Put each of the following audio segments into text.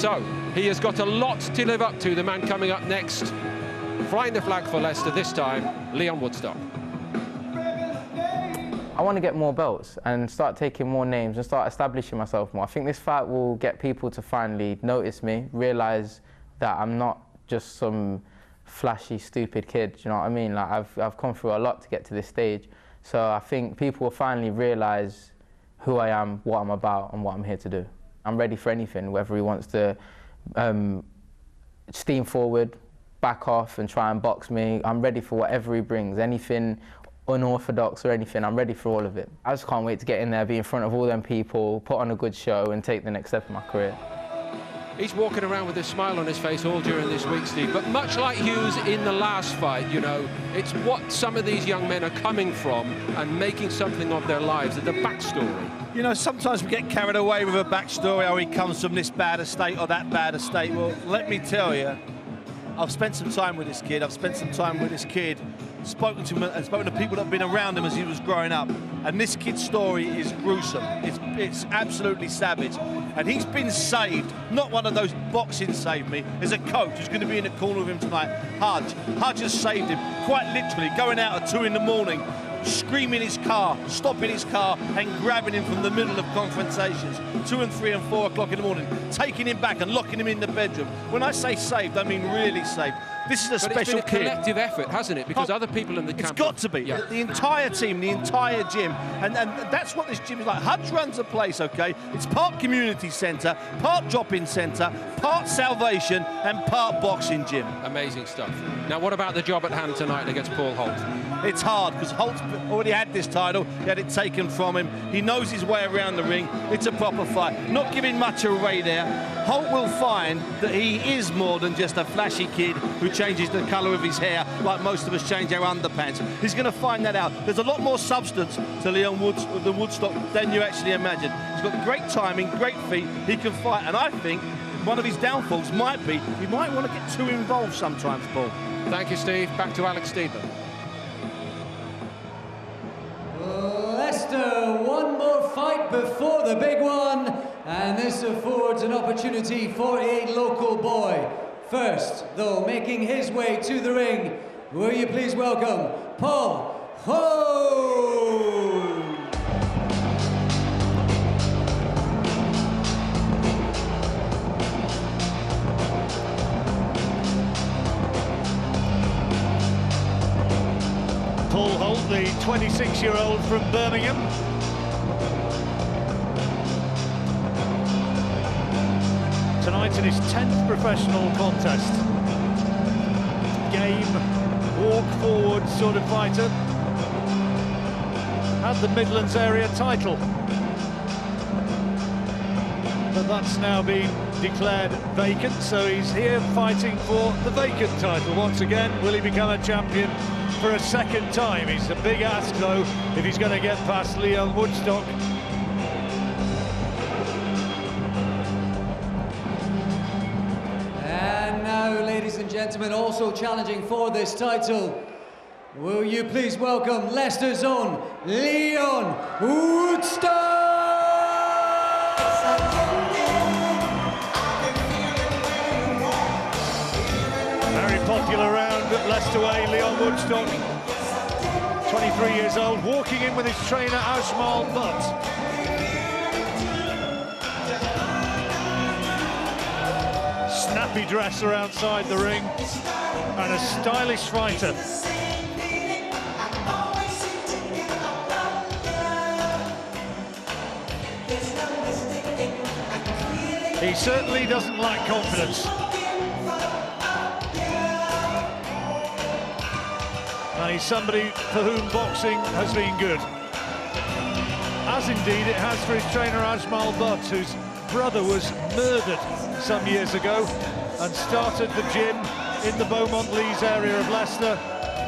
So, he has got a lot to live up to, the man coming up next. Flying the flag for Leicester this time, Lyon Woodstock. I want to get more belts and start taking more names and start establishing myself more. I think this fight will get people to finally notice me, realise that I'm not just some flashy, stupid kid, do you know what I mean? Like, I've come through a lot to get to this stage. So I think people will finally realise who I am, what I'm about and what I'm here to do. I'm ready for anything, whether he wants to steam forward, back off and try and box me. I'm ready for whatever he brings, anything unorthodox or anything, I'm ready for all of it. I just can't wait to get in there, be in front of all them people, put on a good show and take the next step in my career. He's walking around with a smile on his face all during this week, Steve, but much like Hughes in the last fight, you know, it's what some of these young men are coming from and making something of their lives, the backstory. You know, sometimes we get carried away with a backstory, or he comes from this bad estate or that bad estate. Well, let me tell you, I've spent some time with this kid. Spoken to him and spoken to people that have been around him as he was growing up. And this kid's story is gruesome. It's absolutely savage. And he's been saved, not one of those boxing saved me. There's a coach who's going to be in the corner with him tonight, Hudge. Hudge has saved him, quite literally, going out at 2 in the morning, screaming his car, stopping his car and grabbing him from the middle of confrontations, 2 and 3 and 4 o'clock in the morning, taking him back and locking him in the bedroom. When I say saved, I mean really saved. This is a special kid. It's been a collective effort, hasn't it? Because other people in the camp... It's got to be. Yeah. The entire team, the entire gym. And that's what this gym is like. Hudge runs the place, OK? It's part community centre, part drop-in centre, part salvation and part boxing gym. Amazing stuff. Now, what about the job at hand tonight against Paul Holt? It's hard, because Holt already had this title. He had it taken from him. He knows his way around the ring. It's a proper fight. Not giving much away there. Holt will find that he is more than just a flashy kid who changes the colour of his hair like most of us change our underpants. He's going to find that out. There's a lot more substance to Lyon Woodstock than you actually imagine. He's got great timing, great feet. He can fight, and I think one of his downfalls might be he might want to get too involved sometimes, Paul. Thank you, Steve. Back to Alex Steedman. Leicester, one more fight before the big one, and this affords an opportunity for a local boy. First, though, making his way to the ring, will you please welcome Paul Holt. Paul Holt, the 26-year-old from Birmingham. Tonight in his 10th professional contest. Game, walk-forward sort of fighter. Had the Midlands area title. But that's now been declared vacant, so he's here fighting for the vacant title once again. Will he become a champion for a second time? It's a big ask, though, if he's going to get past Lyon Woodstock. And now, ladies and gentlemen, also challenging for this title, will you please welcome Leicester's own Lyon Woodstock! Very popular round at Leicester Way, Lyon Woodstock. 23 years old, walking in with his trainer Ashmal Butt. Snappy dresser outside the ring and a stylish fighter. He certainly doesn't lack confidence. And he's somebody for whom boxing has been good. As indeed it has for his trainer Ashmal Butt, whose brother was murdered some years ago and started the gym in the Beaumont Leys area of Leicester,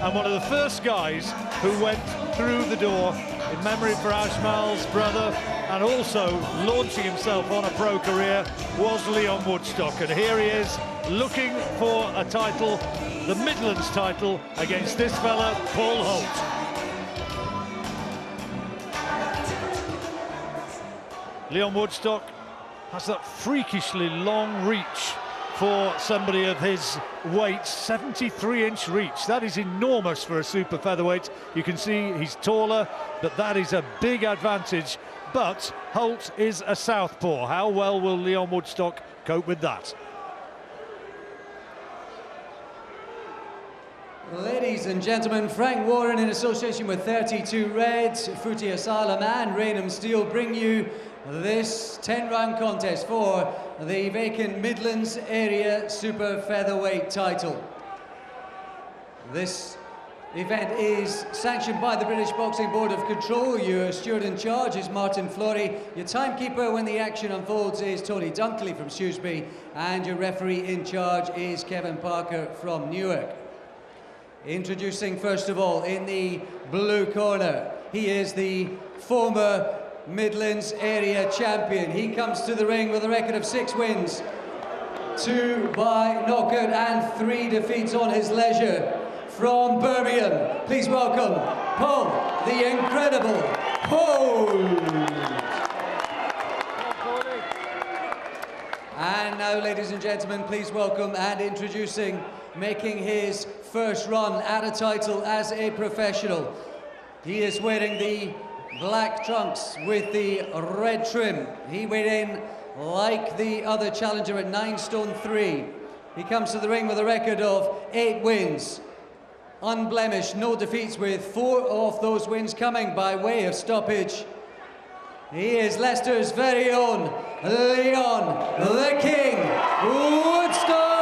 and one of the first guys who went through the door in memory for Ashmal's brother and also launching himself on a pro career was Lyon Woodstock. And here he is looking for a title, the Midlands title, against this fella Paul Holt. Lyon Woodstock has that freakishly long reach for somebody of his weight, 73-inch reach. That is enormous for a super featherweight. You can see he's taller, but that is a big advantage. But Holt is a southpaw. How well will Lyon Woodstock cope with that? Ladies and gentlemen, Frank Warren in association with 32 Red, Fruity Asylum and Raynham Steel bring you this 10-round contest for the vacant Midlands Area Super Featherweight title. This event is sanctioned by the British Boxing Board of Control. Your steward in charge is Martin Flory. Your timekeeper when the action unfolds is Tony Dunkley from Shrewsbury. And your referee in charge is Kevin Parker from Newark. Introducing first of all in the blue corner, he is the former Midlands Area Champion. He comes to the ring with a record of 6 wins, 2 by knockout and 3 defeats on his leisure. From Birmingham, please welcome Paul, the incredible Holt. And now, ladies and gentlemen, please welcome and introducing, making his first run at a title as a professional. He is wearing the black trunks with the red trim. He went in like the other challenger at 9 stone 3. He comes to the ring with a record of 8 wins, unblemished, no defeats, with 4 of those wins coming by way of stoppage. He is Leicester's very own Lyon, the King, Woodstock!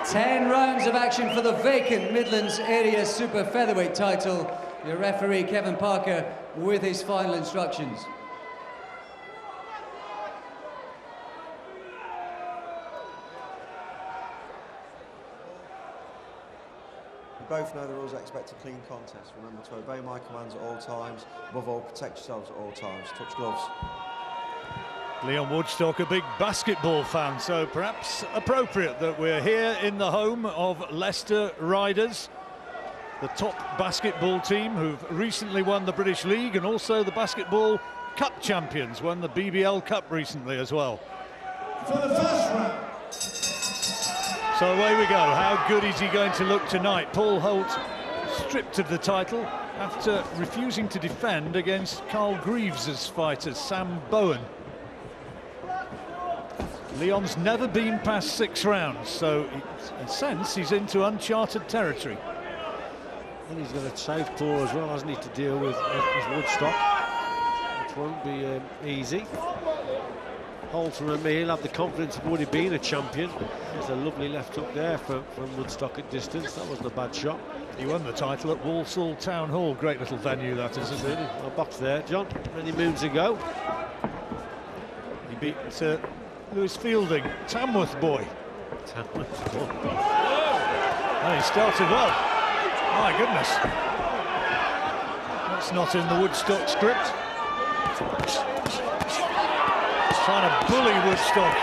10 rounds of action for the vacant Midlands Area Super Featherweight title. Your referee, Kevin Parker, with his final instructions. We both know the rules. I expect a clean contest. Remember to obey my commands at all times. Above all, protect yourselves at all times. Touch gloves. Lyon Woodstock, a big basketball fan, so perhaps appropriate that we're here in the home of Leicester Riders, the top basketball team who've recently won the British League and also the Basketball Cup champions, won the BBL Cup recently as well. For the first round. So away we go. How good is he going to look tonight? Paul Holt stripped of the title after refusing to defend against Carl Greaves' fighter, Sam Bowen. Lyon's never been past 6 rounds, so in a sense he's into uncharted territory. And he's got a southpaw as well, hasn't he, to deal with Woodstock, which won't be easy. Holt, remember, he'll have the confidence of already being a champion. There's a lovely left hook there from Woodstock at distance. That wasn't a bad shot. He won the title at Walsall Town Hall. Great little venue that is, isn't it? I boxed there, John, many moons ago. He beat Lewis Fielding, Tamworth boy. Tamworth boy. And he started well. My goodness. That's not in the Woodstock script. Trying to bully Woodstock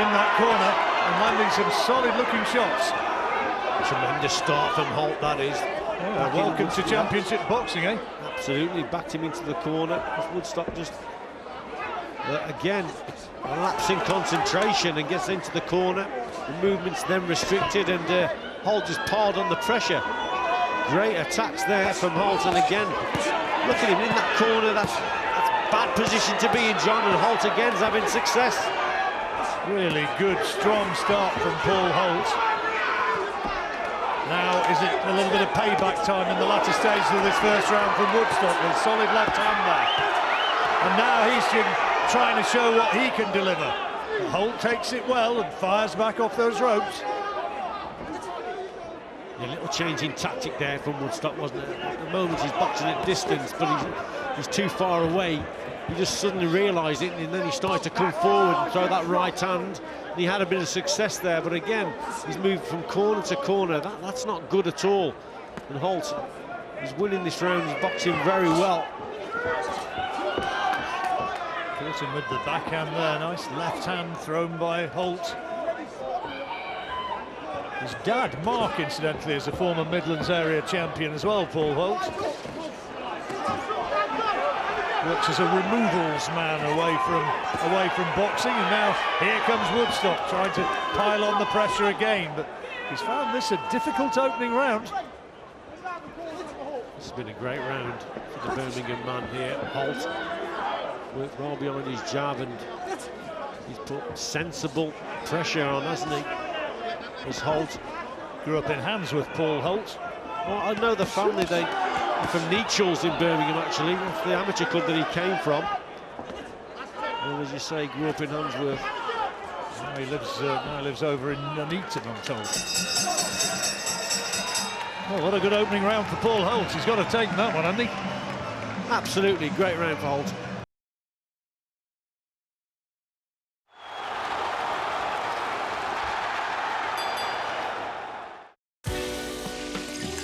in that corner and landing some solid-looking shots. Tremendous start from Holt, that is. Yeah, welcome to championship boxing, eh? Absolutely, backed him into the corner. Woodstock just, again, lapsing concentration and gets into the corner. The movement's then restricted and Holt just piled on the pressure. Great attacks there from Holt, and again, look at him in that corner. That's bad position to be in, John, and Holt again is having success. Really good, strong start from Paul Holt. Now, is it a little bit of payback time in the latter stages of this first round from Woodstock with solid left hand there? And now he's trying to show what he can deliver. Holt takes it well and fires back off those ropes. A little change in tactic there from Woodstock, wasn't it? At the moment he's boxing at distance, but he's too far away. He just suddenly realised it, and then he started to come forward and throw that right hand. And he had a bit of success there, but again, he's moved from corner to corner. That's not good at all. And Holt is winning this round. He's boxing very well. Caught him with the backhand there. Nice left hand thrown by Holt. His dad, Mark, incidentally, is a former Midlands Area champion as well, Paul Holt. works as a removals man away from boxing, and now here comes Woodstock trying to pile on the pressure again, but he's found this a difficult opening round. This has been a great round for the Birmingham man here. Holt worked well behind his jab, and he's put sensible pressure on, hasn't he? As Holt grew up in hands with Paul Holt. Well, I know the family, they're from Nechells in Birmingham, actually. That's the amateur club that he came from. And as you say, grew up in Handsworth. Now he lives over in Nuneaton, I'm told. Well, what a good opening round for Paul Holt. He's got to take that one, hasn't he? Absolutely, great round for Holt.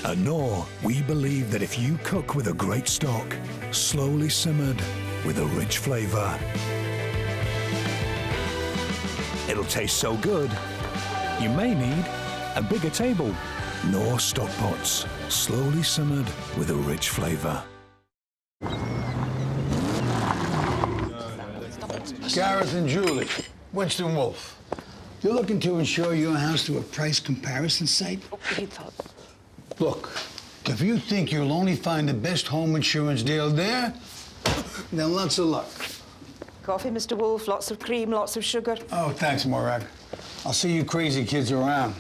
At Knorr, we believe that if you cook with a great stock, slowly simmered with a rich flavour, it'll taste so good, you may need a bigger table. Knorr stock pots, slowly simmered with a rich flavour. Gareth and Julie, Winston Wolfe. You're looking to insure your house through a price comparison site? Look, if you think you'll only find the best home insurance deal there, then lots of luck. Coffee, Mr. Wolfe, lots of cream, lots of sugar. Oh, thanks, Morag. I'll see you crazy kids around.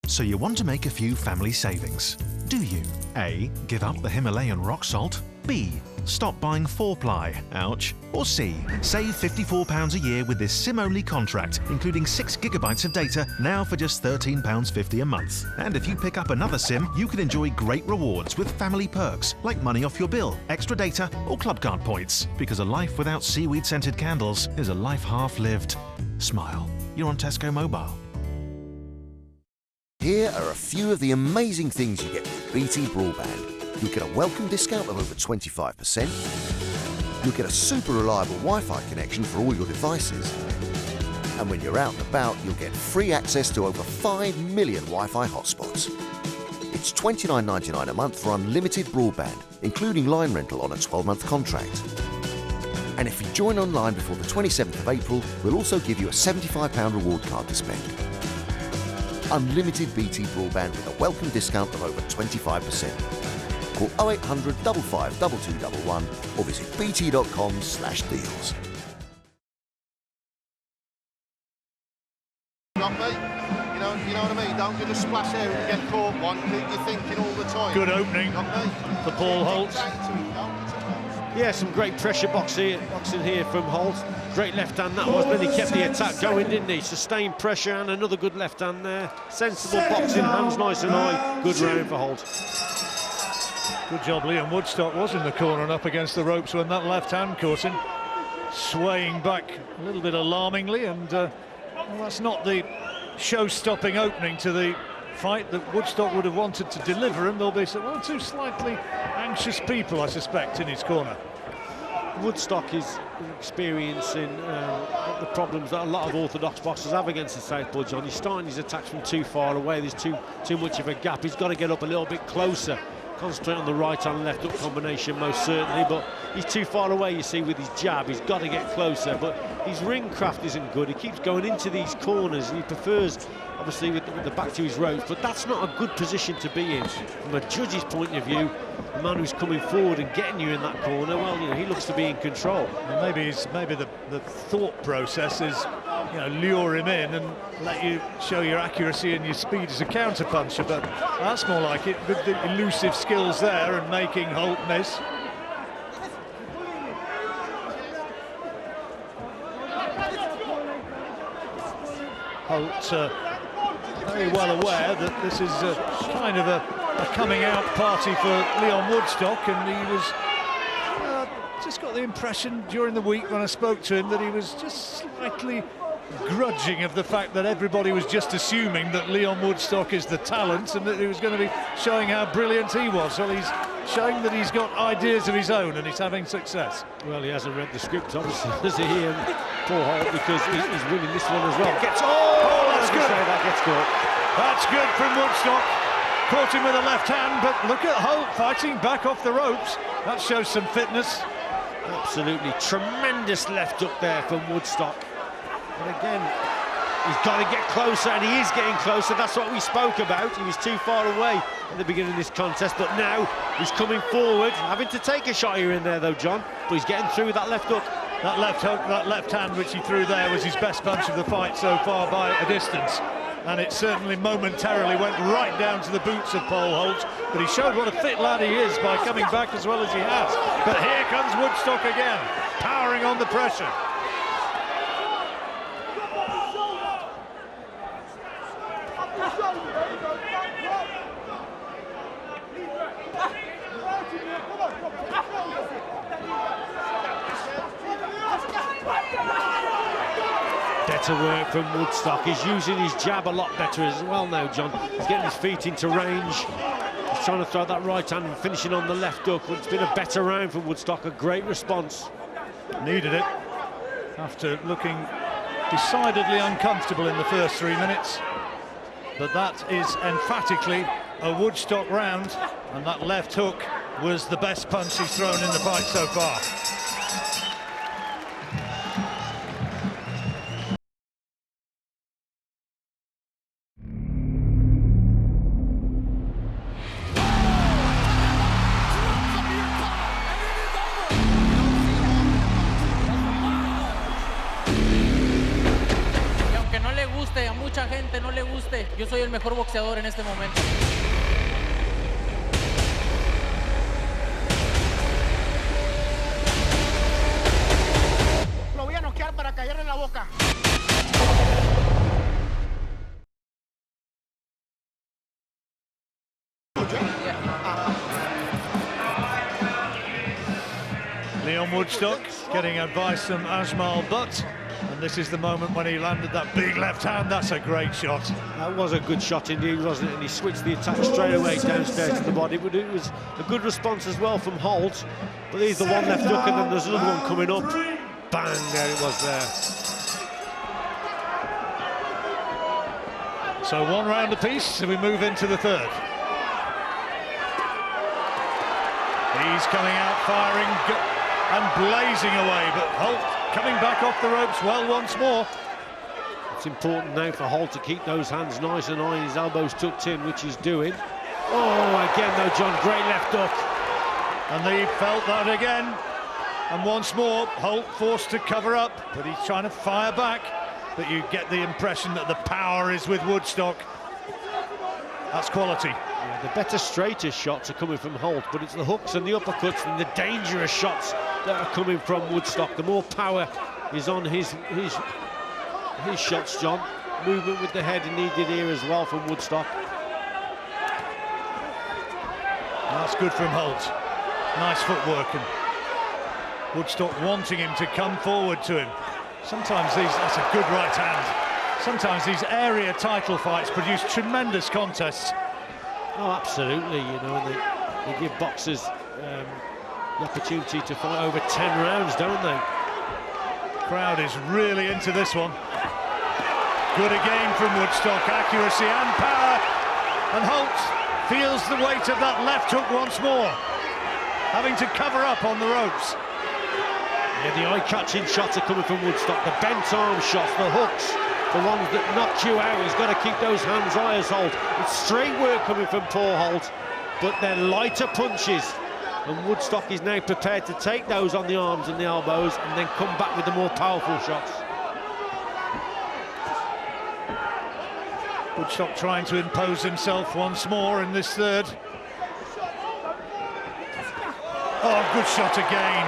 So you want to make a few family savings, do you? A. Give up the Himalayan rock salt. B. Stop buying 4-ply, ouch. Or C. Save £54 a year with this SIM-only contract, including 6 gigabytes of data, now for just £13.50 a month. And if you pick up another SIM, you can enjoy great rewards with family perks, like money off your bill, extra data, or club card points. Because a life without seaweed-scented candles is a life half-lived. Smile. You're on Tesco Mobile. Here are a few of the amazing things you get with BT Broadband. You'll get a welcome discount of over 25%. You'll get a super reliable Wi-Fi connection for all your devices. And when you're out and about, you'll get free access to over 5 million Wi-Fi hotspots. It's $29.99 a month for unlimited broadband, including line rental on a 12-month contract. And if you join online before the 27th of April, we'll also give you a £75 reward card to spend. Unlimited BT broadband with a welcome discount of over 25%. Call 0800 55 2211 or visit bt.com/deals. Got me? You know what I mean? Don't just splash out and get caught one. You're thinking all the time. Good opening for Paul Holt. Yeah, some great pressure boxing here from Holt. Great left hand that was, but he kept the attack going, didn't he? Sustained pressure and another good left hand there. Sensible boxing, hands nice and high. Good round for Holt. Good job, Lyon Woodstock was in the corner and up against the ropes when that left hand caught him. Swaying back a little bit alarmingly, and well, that's not the show-stopping opening to the fight that Woodstock would have wanted to deliver him. There'll be two slightly anxious people, I suspect, in his corner. Woodstock is experiencing the problems that a lot of orthodox boxers have against the southpaw, John. He's starting his attacks from too far away. There's too much of a gap. He's got to get up a little bit closer. Concentrate on the right and left hook combination most certainly, but he's too far away, you see, with his jab. He's got to get closer, but his ring craft isn't good. He keeps going into these corners and he prefers, obviously, with the back to his ropes, but that's not a good position to be in. From a judge's point of view, the man who's coming forward and getting you in that corner, well, you know, he looks to be in control. Well, maybe the thought process is, you know, lure him in and let you show your accuracy and your speed as a counter-puncher, but that's more like it, with the elusive skills there and making Holt miss. Holt very well aware that this is kind of a coming out party for Lyon Woodstock, and he was just got the impression during the week when I spoke to him that he was just slightly grudging of the fact that everybody was just assuming that Lyon Woodstock is the talent and that he was going to be showing how brilliant he was. Well, he's showing that he's got ideas of his own and he's having success. Well, he hasn't read the script, obviously, does he, Paul Holt, because he's winning this one as well. That's good. That gets caught. That's good from Woodstock. Caught him with a left hand, but look at Holt fighting back off the ropes. That shows some fitness. Absolutely tremendous left hook there from Woodstock. But again, he's got to get closer, and he is getting closer. That's what we spoke about. He was too far away at the beginning of this contest, but now he's coming forward, having to take a shot here and there, though, John. But he's getting through with that left hook. That left hook, that left hand which he threw there was his best punch of the fight so far by a distance. And it certainly momentarily went right down to the boots of Paul Holt. But he showed what a fit lad he is by coming back as well as he has. But here comes Woodstock again, powering on the pressure. Better work from Woodstock. He's using his jab a lot better as well now, John. He's getting his feet into range. He's trying to throw that right hand and finishing on the left hook. But it's been a better round for Woodstock, a great response. Needed it after looking decidedly uncomfortable in the first 3 minutes. But that is emphatically a Woodstock round, and that left hook was the best punch he's thrown in the fight so far. A mucha gente no le guste, yo soy el mejor boxeador en este momento. Lo voy a noquear para callarle la boca. Lyon Woodstock getting advice from Ajmal Butt. And this is the moment when he landed that big left hand. That's a great shot. That was a good shot indeed, wasn't it? And he switched the attack straight away downstairs to the body. But it was a good response as well from Holt. But he's the one left hook, and then there's another one coming up. Bang, there it was there. So 1 round apiece, so we move into the third. He's coming out firing and blazing away, but Holt coming back off the ropes well once more. It's important now for Holt to keep those hands nice and high, his elbows tucked in, which he's doing. Oh, again though, John, great left hook. And they felt that again. And once more, Holt forced to cover up, but he's trying to fire back. But you get the impression that the power is with Woodstock. That's quality. Yeah, the better, straighter shots are coming from Holt, but it's the hooks and the uppercuts and the dangerous shots that are coming from Woodstock. The more power is on his shots, John. Movement with the head needed here as well from Woodstock. That's good from Holt. Nice footwork, and Woodstock wanting him to come forward to him. Sometimes that's a good right hand. Sometimes these area title fights produce tremendous contests. Oh, absolutely, you know, they give boxers the opportunity to fight over 10 rounds, don't they? Crowd is really into this one. Good again from Woodstock, accuracy and power. And Holt feels the weight of that left hook once more, having to cover up on the ropes. Yeah, the eye-catching shots are coming from Woodstock, the bent arm shots, the hooks, the ones that knock you out. He's got to keep those hands high as Holt. It's straight work coming from Paul Holt, but they're lighter punches. And Woodstock is now prepared to take those on the arms and the elbows and then come back with the more powerful shots. Woodstock trying to impose himself once more in this third. Oh, good shot again.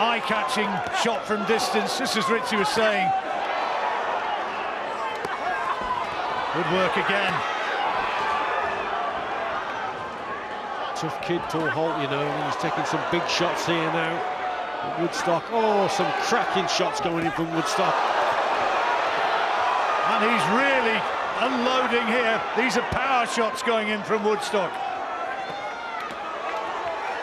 Eye-catching shot from distance, just as Richie was saying. Good work again. Tough kid, Paul Holt, you know, and he's taking some big shots here now. Woodstock, oh, some cracking shots going in from Woodstock. And he's really unloading here. These are power shots going in from Woodstock.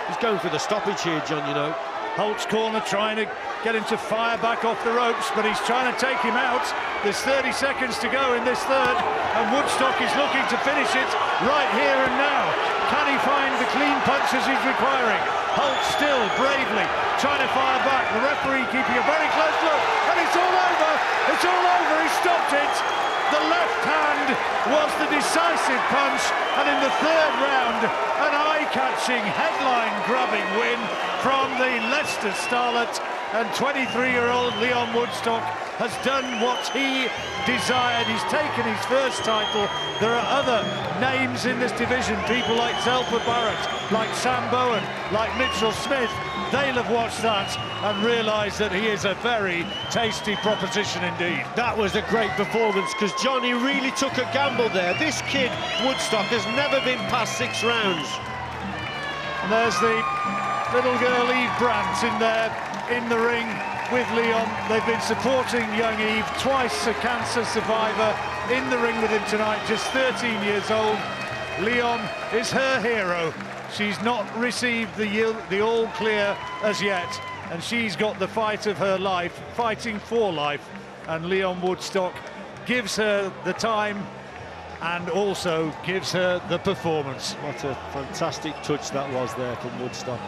He's going for the stoppage here, John, you know. Holt's corner, trying to get him to fire back off the ropes, but he's trying to take him out. There's 30 seconds to go in this third, and Woodstock is looking to finish it right here and now. Can he find the clean punches he's requiring? Holt still bravely trying to fire back. The referee keeping a very close look, and it's all over. It's all over. He stopped it. The left hand was the decisive punch, and in the third round, an eye-catching, headline-grabbing win from the Leicester starlet, and 23-year-old Lyon Woodstock has done what he desired. He's taken his first title. There are other names in this division, people like Zelfa Barrett, like Sam Bowen, like Mitchell Smith. They'll have watched that and realised that he is a very tasty proposition indeed. That was a great performance, because Johnny really took a gamble there. This kid, Woodstock, has never been past 6 rounds. And there's the little girl Eve Brandt in there, in the ring with Lyon. They've been supporting young Eve, twice a cancer survivor, in the ring with him tonight, just 13 years old. Lyon is her hero. She's not received the all clear as yet, and she's got the fight of her life, fighting for life, and Lyon Woodstock gives her the time and also gives her the performance. What a fantastic touch that was there from Woodstock.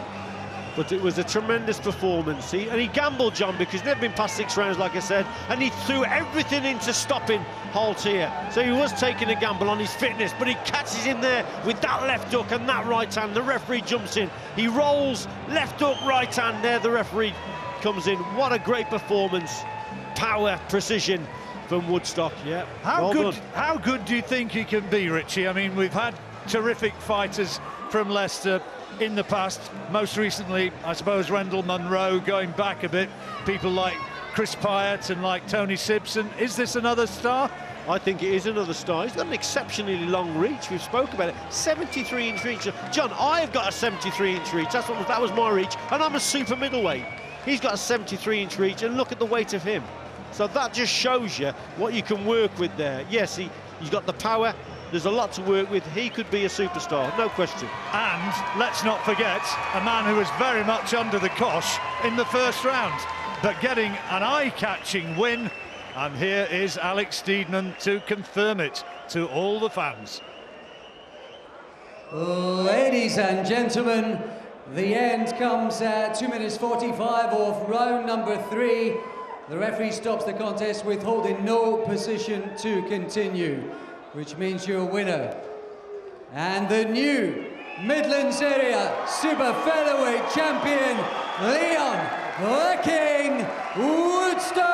But it was a tremendous performance. He gambled, John, because he'd never been past 6 rounds, like I said, and he threw everything into stopping Holt here. So he was taking a gamble on his fitness, but he catches him there with that left hook and that right hand. The referee jumps in. He rolls, left hook, right hand there. The referee comes in. What a great performance. Power, precision from Woodstock. Yeah, How good do you think he can be, Richie? I mean, we've had terrific fighters from Leicester in the past, most recently, I suppose, Rendell Munro, going back a bit, people like Chris Pyatt and like Tony Simpson. Is this another star? I think it is another star. He's got an exceptionally long reach. We've spoken about it. 73-inch reach. John, I've got a 73-inch reach. That was my reach, and I'm a super middleweight. He's got a 73-inch reach, and look at the weight of him. So that just shows you what you can work with there. Yes, he's got the power. There's a lot to work with. He could be a superstar, no question. And let's not forget a man who was very much under the cosh in the first round, but getting an eye-catching win. And here is Alex Steedman to confirm it to all the fans. Ladies and gentlemen, the end comes at 2 minutes 45 of round number 3. The referee stops the contest with holding no position to continue, which means your winner and the new Midlands Area Super Featherweight Champion, Lyon the King Woodstock!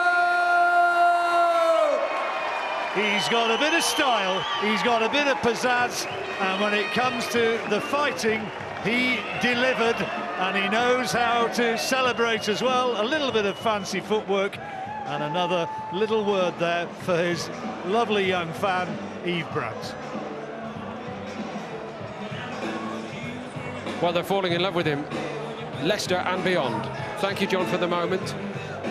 He's got a bit of style, he's got a bit of pizzazz, and when it comes to the fighting, he delivered, and he knows how to celebrate as well. A little bit of fancy footwork, and another little word there for his lovely young fan, Eve Brandt. Well, they're falling in love with him, Leicester and beyond. Thank you, John, for the moment.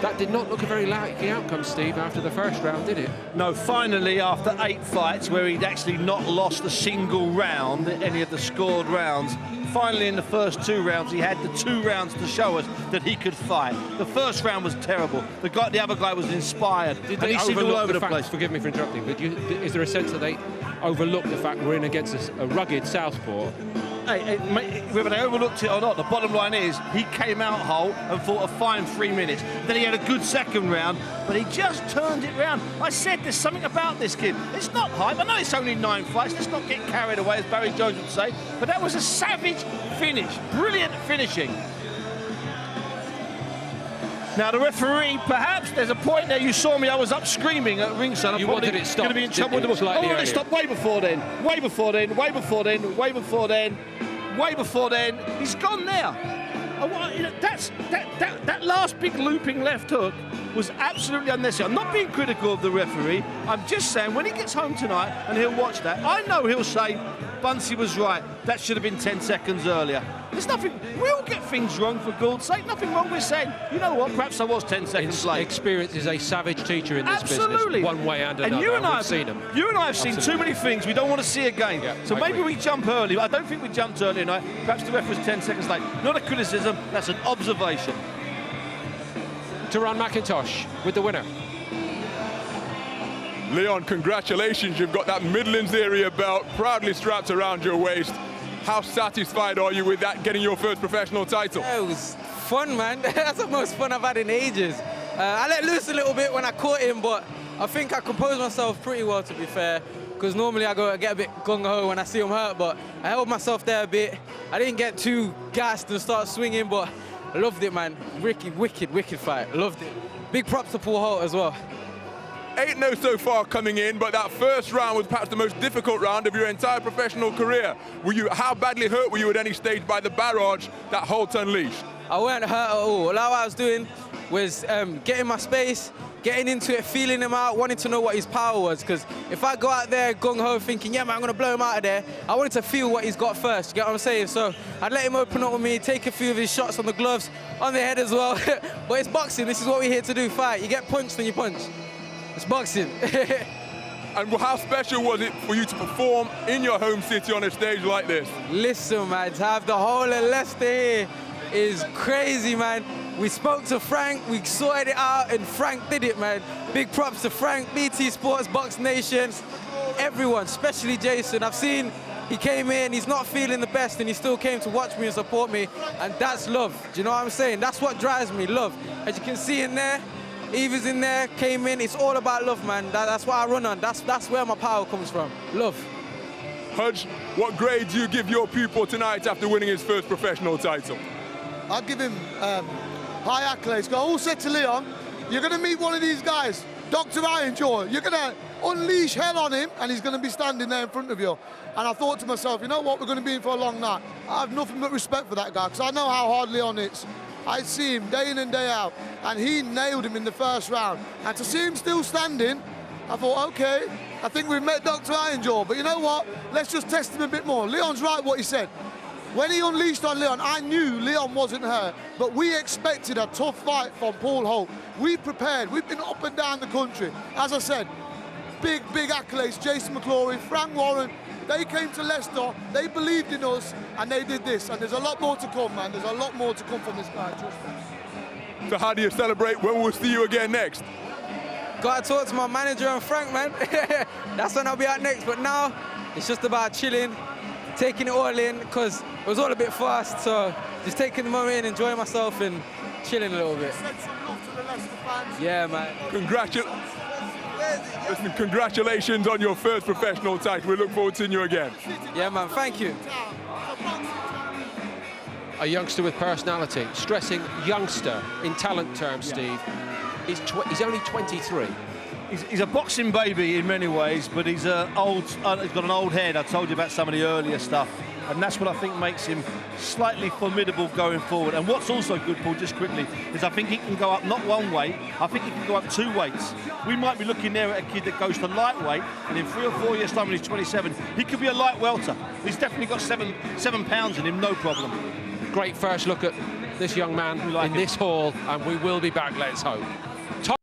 That did not look a very likely outcome, Steve, after the first round, did it? No, finally, after 8 fights where he'd actually not lost a single round, any of the scored rounds, finally in the first 2 rounds, he had the 2 rounds to show us that he could fight. The first round was terrible. The other guy was inspired. Did and they he seemed all over the fact, place. Forgive me for interrupting, but is there a sense that they overlooked the fact we're in against a rugged southpaw? Whether they overlooked it or not, the bottom line is he came out Holt and fought a fine 3 minutes. Then he had a good second round, but he just turned it round. I said there's something about this kid. It's not hype. I know it's only 9 fights. Let's not get carried away, as Barry Jones would say. But that was a savage finish. Brilliant finishing. Now, the referee, perhaps there's a point there. You saw me, I was up screaming at ringside. You wanted it stopped. Going to be in trouble with the ball. I wanted it stopped way before then. Way before then. Way before then. Way before then. Way before then. He's gone now. That last big looping left hook was absolutely unnecessary. I'm not being critical of the referee. I'm just saying when he gets home tonight and he'll watch that, I know he'll say, Bunsey was right. That should have been 10 seconds earlier. There's nothing, we all get things wrong for Gould's sake. Nothing wrong with saying, you know what, perhaps I was 10 seconds late. Experience is a savage teacher in this Absolutely. business, one way and another. And you and I have seen them. You and I have seen too many things we don't want to see again. Yeah, so maybe we jump early. I don't think we jumped early tonight. Perhaps the ref was 10 seconds late. Not a criticism, that's an observation. Teron McIntosh with the winner. Lyon, congratulations. You've got that Midlands area belt proudly strapped around your waist. How satisfied are you with that, getting your first professional title? Yeah, it was fun, man. That's the most fun I've had in ages. I let loose a little bit when I caught him, but I think I composed myself pretty well, to be fair, because normally I get a bit gung-ho when I see him hurt, but I held myself there a bit. I didn't get too gassed and start swinging, but I loved it, man. Wicked fight. Loved it. Big props to Paul Holt as well. 8-0 so far coming in, but that first round was perhaps the most difficult round of your entire professional career. How badly hurt were you at any stage by the barrage that Holt unleashed? I weren't hurt at all. All I was doing was getting my space, getting into it, feeling him out, wanting to know what his power was, because if I go out there gung-ho thinking, yeah, man, I'm going to blow him out of there, I wanted to feel what he's got first, you get what I'm saying? So I'd let him open up with me, take a few of his shots on the gloves, on the head as well. But it's boxing, this is what we're here to do, fight. You get punched when you punch. It's boxing. And how special was it for you to perform in your home city on a stage like this? Listen, man, to have the whole of Leicester here is crazy, man. We spoke to Frank, we sorted it out, and Frank did it, man. Big props to Frank, BT Sports, Box Nation, everyone, especially Jason. I've seen he came in, he's not feeling the best, and he still came to watch me and support me, and that's love. Do you know what I'm saying? That's what drives me, love. As you can see in there, Eva's in there, came in. It's all about love, man. That's what I run on. That's where my power comes from. Love. Hudge, what grade do you give your pupil tonight after winning his first professional title? I'll give him high accolades. I all said to Lyon, you're going to meet one of these guys, Dr. Ironjaw. You're going to unleash hell on him, and he's going to be standing there in front of you. And I thought to myself, you know what? We're going to be in for a long night. I have nothing but respect for that guy, because I know how hard Lyon is. I see him day in and day out, and he nailed him in the first round. And to see him still standing, I thought, okay, I think we've met Dr. Ironjaw, but you know what? Let's just test him a bit more. Leon's right what he said. When he unleashed on Lyon, I knew Lyon wasn't hurt, but we expected a tough fight from Paul Holt. We prepared. We've been up and down the country. As I said, big accolades. Jason McClory, Frank Warren, they came to Leicester, they believed in us, and they did this. And there's a lot more to come, man. There's a lot more to come from this guy, trust me. So how do you celebrate when we'll see you again next? Gotta talk to my manager and Frank, man. That's when I'll be out next. But now, it's just about chilling, taking it all in, because it was all a bit fast. So just taking the moment in, enjoying myself, and chilling a little bit. Send some love to the Leicester fans. Yeah, man. Listen, congratulations on your first professional title. We look forward to seeing you again. Yeah, man, thank you. A youngster with personality, stressing youngster in talent terms, Steve. He's only 23. He's a boxing baby in many ways, but he's he's got an old head. I told you about some of the earlier stuff, and that's what I think makes him slightly formidable going forward. And what's also good, Paul, just quickly, is I think he can go up not one weight, I think he can go up 2 weights. We might be looking there at a kid that goes to lightweight, and in 3 or 4 years' time when he's 27, he could be a light welter. He's definitely got 7 pounds in him, no problem. Great first look at this young man in this hall, and we will be back, let's hope.